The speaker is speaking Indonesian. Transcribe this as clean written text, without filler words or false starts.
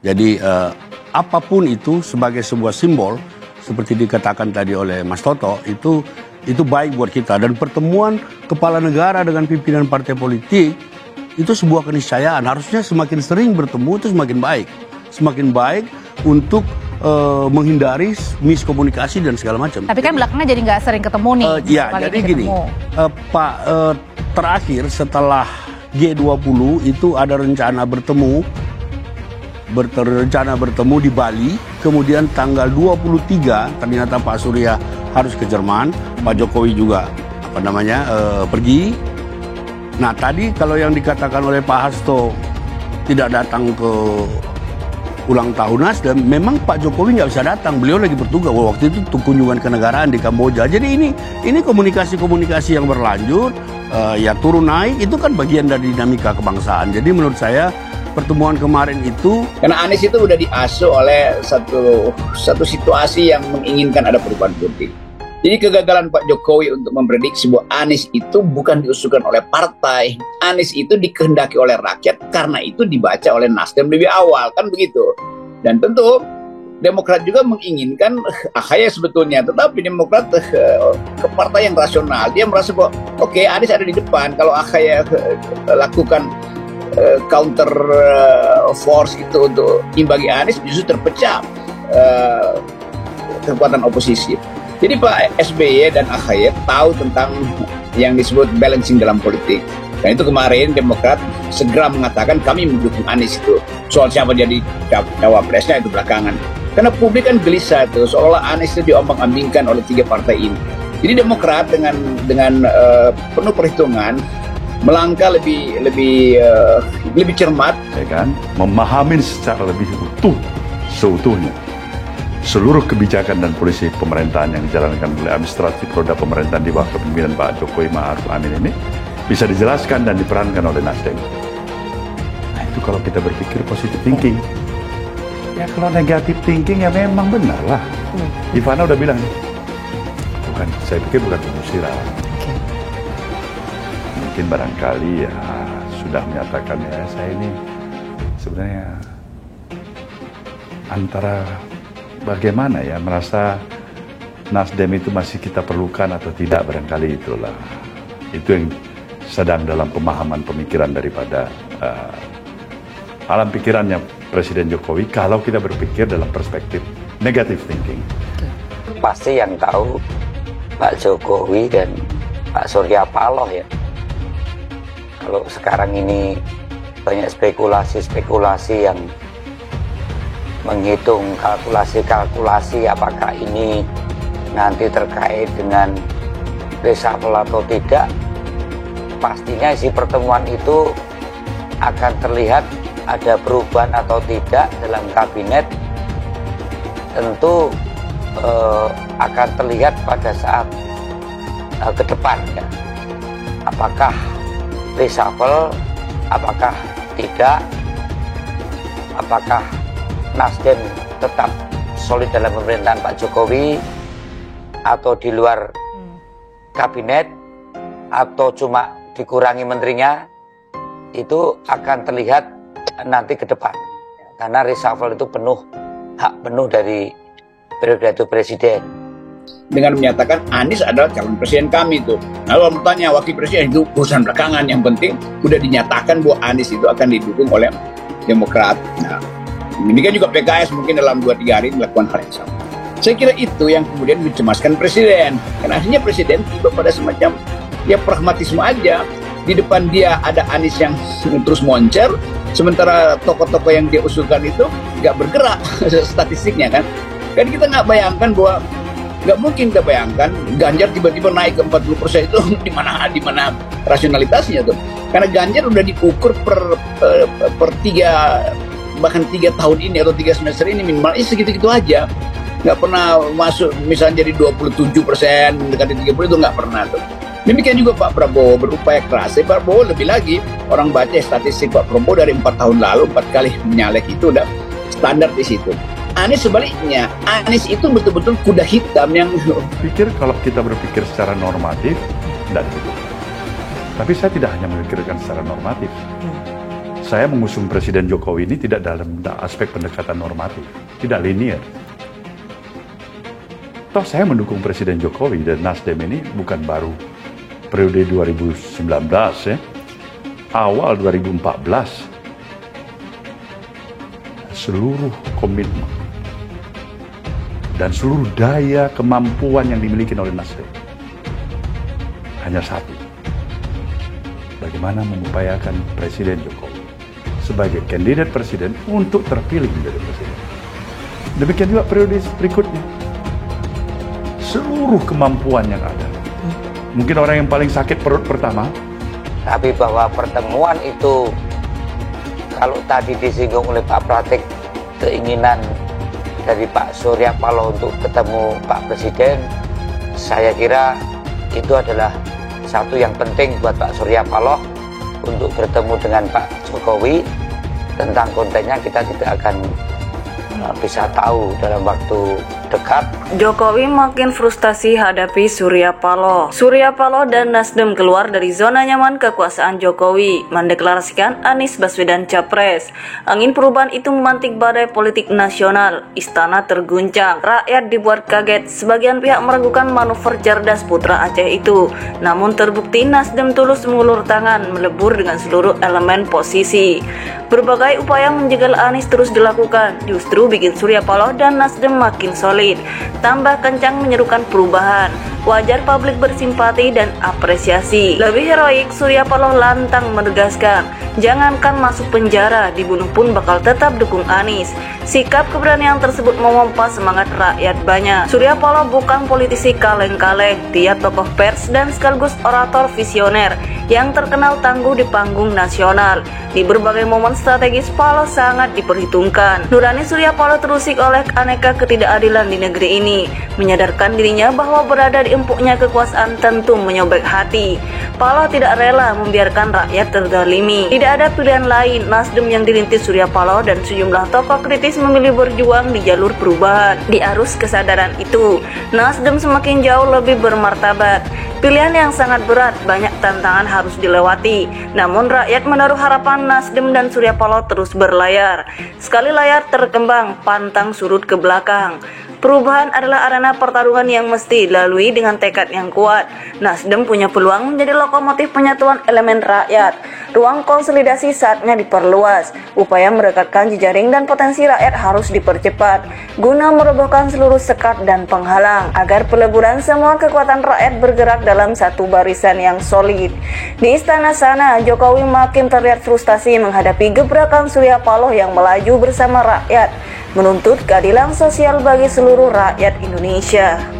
Jadi apapun itu sebagai sebuah simbol seperti dikatakan tadi oleh Mas Toto itu baik buat kita, dan pertemuan kepala negara dengan pimpinan partai politik itu sebuah keniscayaan. Harusnya semakin sering bertemu itu semakin baik untuk menghindari miskomunikasi dan segala macam. Tapi kan belakangnya jadi nggak sering ketemu nih. Ya, jadi gini, Pak, terakhir setelah G20 itu ada rencana bertemu di Bali, kemudian tanggal 23 ternyata Pak Surya harus ke Jerman, Pak Jokowi juga pergi. Nah, tadi kalau yang dikatakan oleh Pak Hasto tidak datang ke ulang tahun Nasdem, memang Pak Jokowi nggak bisa datang, beliau lagi bertugas waktu itu kunjungan kenegaraan di Kamboja. Jadi ini komunikasi yang berlanjut, ya turun naik itu kan bagian dari dinamika kebangsaan. Jadi menurut saya pertemuan kemarin itu, karena Anies itu udah diasuh oleh satu situasi yang menginginkan ada perubahan politik. Jadi kegagalan Pak Jokowi untuk memprediksi bahwa Anies itu bukan diusulkan oleh partai, Anies itu dikehendaki oleh rakyat, karena itu dibaca oleh Nasdem lebih awal, kan begitu. Dan tentu Demokrat juga menginginkan AHY sebetulnya, tetapi Demokrat ke partai yang rasional, dia merasa bahwa oke, Anies ada di depan, kalau AHY lakukan counter force itu untuk imbangi Anies, justru terpecah kekuatan oposisi. Jadi Pak SBY dan AHY tahu tentang yang disebut balancing dalam politik. Dan itu kemarin Demokrat segera mengatakan kami mendukung Anies itu. Soal siapa jadi cawapresnya itu belakangan. Karena publik kan gelisah itu, seolah-olah Anies itu diombang-ambingkan oleh tiga partai ini. Jadi Demokrat dengan penuh perhitungan melangkah lebih cermat, ya kan, memahami secara lebih seutuhnya seluruh kebijakan dan polisi pemerintahan yang dijalankan oleh administrasi roda pemerintahan di bawah kepemimpinan Pak Jokowi Ma'ruf Amin ini bisa dijelaskan dan diperankan oleh Nasdem. Nah, itu kalau kita berpikir positive thinking. Ya kalau negatif thinking ya memang benar lah. Ivana udah bilang, saya pikir bukan pengusiran. Mungkin barangkali ya sudah menyatakan ya saya ini sebenarnya antara bagaimana ya merasa Nasdem itu masih kita perlukan atau tidak, barangkali itulah. Itu yang sedang dalam pemahaman pemikiran daripada alam pikirannya Presiden Jokowi kalau kita berpikir dalam perspektif negative thinking. Pasti yang tahu Pak Jokowi dan Pak Surya Paloh ya. Kalau sekarang ini banyak spekulasi-spekulasi yang menghitung kalkulasi-kalkulasi apakah ini nanti terkait dengan reshuffle atau tidak, pastinya isi pertemuan itu akan terlihat ada perubahan atau tidak dalam kabinet, tentu akan terlihat pada saat ke depan ya. Apakah reshuffle, apakah tidak, apakah Nasdem tetap solid dalam pemerintahan Pak Jokowi atau di luar kabinet atau cuma dikurangi menterinya, itu akan terlihat nanti ke depan. Karena reshuffle itu hak penuh dari periode presiden. Dengan menyatakan Anies adalah calon presiden kami itu. Lalu bertanya wakil presiden itu urusan belakangan, yang penting udah dinyatakan bahwa Anies itu akan didukung oleh Demokrat. Nah, demikian juga PKS mungkin dalam 2-3 hari melakukan hal yang sama. Saya kira itu yang kemudian mencemaskan presiden. Karena akhirnya presiden tiba pada semacam ya pragmatisme aja. Di depan dia ada Anies yang terus moncer, sementara tokoh-tokoh yang dia usulkan itu nggak bergerak statistiknya kan. Kan kita nggak mungkin kita bayangkan Ganjar tiba-tiba naik ke 40% itu di mana rasionalitasnya tuh. Karena Ganjar udah diukur per 3 tahun ini atau 3 semester ini minimal segitu-gitu aja, nggak pernah masuk misalnya jadi 27%, mendekati 30 itu nggak pernah tuh. Demikian juga Pak Prabowo berupaya keras. Pak Prabowo lebih lagi, orang baca statistik Pak Prabowo dari 4 tahun lalu 4 kali menyalek itu udah standar di situ. Anies sebaliknya, Anies itu betul-betul kuda hitam yang pikir kalau kita berpikir secara normatif tidak begitu. Tapi saya tidak hanya memikirkan secara normatif. saya mengusung Presiden Jokowi ini tidak dalam aspek pendekatan normatif, tidak linear. Toh saya mendukung Presiden Jokowi dan Nasdem ini bukan baru periode 2019 ya, awal 2014, seluruh komitmen dan seluruh daya kemampuan yang dimiliki oleh Nasdem hanya satu, bagaimana mengupayakan Presiden Jokowi sebagai kandidat presiden untuk terpilih menjadi presiden. Demikian juga periode berikutnya, seluruh kemampuan yang ada. Mungkin orang yang paling sakit perut pertama, Tapi bahwa pertemuan itu, kalau tadi disinggung oleh Pak Pratik, keinginan dari Pak Surya Paloh untuk ketemu Pak Presiden, saya kira itu adalah satu yang penting buat Pak Surya Paloh untuk bertemu dengan Pak Jokowi. Tentang kontennya kita tidak akan bisa tahu dalam waktu dekat. Jokowi makin frustasi hadapi Surya Paloh. Surya Paloh dan Nasdem keluar dari zona nyaman kekuasaan Jokowi, mendeklarasikan Anies Baswedan capres. Angin perubahan itu memantik badai politik nasional. Istana terguncang, rakyat dibuat kaget. Sebagian pihak meragukan manuver cerdas putra Aceh itu. Namun terbukti Nasdem tulus mengulur tangan, melebur dengan seluruh elemen posisi. Berbagai upaya menjegal Anies terus dilakukan, justru bikin Surya Paloh dan Nasdem makin solid. Tambah kencang menyerukan perubahan. Wajar publik bersimpati dan apresiasi. Lebih heroik, Surya Paloh lantang menegaskan, jangankan masuk penjara, dibunuh pun bakal tetap dukung Anies. Sikap keberanian tersebut memompa semangat rakyat banyak. Surya Paloh bukan politisi kaleng-kaleng, dia tokoh pers dan sekaligus orator visioner yang terkenal tangguh di panggung nasional. Di berbagai momen strategis, Paloh sangat diperhitungkan. Nurani Surya Paloh terusik oleh aneka ketidakadilan di negeri ini, menyadarkan dirinya bahwa berada di empuknya kekuasaan tentu menyobek hati. Paloh tidak rela membiarkan rakyat terzalimi. Tidak ada pilihan lain, Nasdem yang dirintis Surya Paloh dan sejumlah tokoh kritis memilih berjuang di jalur perubahan. Di arus kesadaran itu, Nasdem semakin jauh lebih bermartabat. Pilihan yang sangat berat, banyak tantangan harus dilewati. Namun rakyat menaruh harapan Nasdem dan Surya Paloh terus berlayar. Sekali layar terkembang, pantang surut ke belakang. Perubahan adalah arena pertarungan yang mesti dilalui dengan tekad yang kuat. Nasdem punya peluang menjadi lokomotif penyatuan elemen rakyat. Ruang konsolidasi saatnya diperluas. Upaya merekatkan jejaring dan potensi rakyat harus dipercepat guna merobohkan seluruh sekat dan penghalang agar peleburan semua kekuatan rakyat bergerak dalam satu barisan yang solid. Di istana sana, Jokowi makin terlihat frustasi menghadapi gebrakan Surya Paloh yang melaju bersama rakyat, menuntut keadilan sosial bagi seluruh rakyat Indonesia.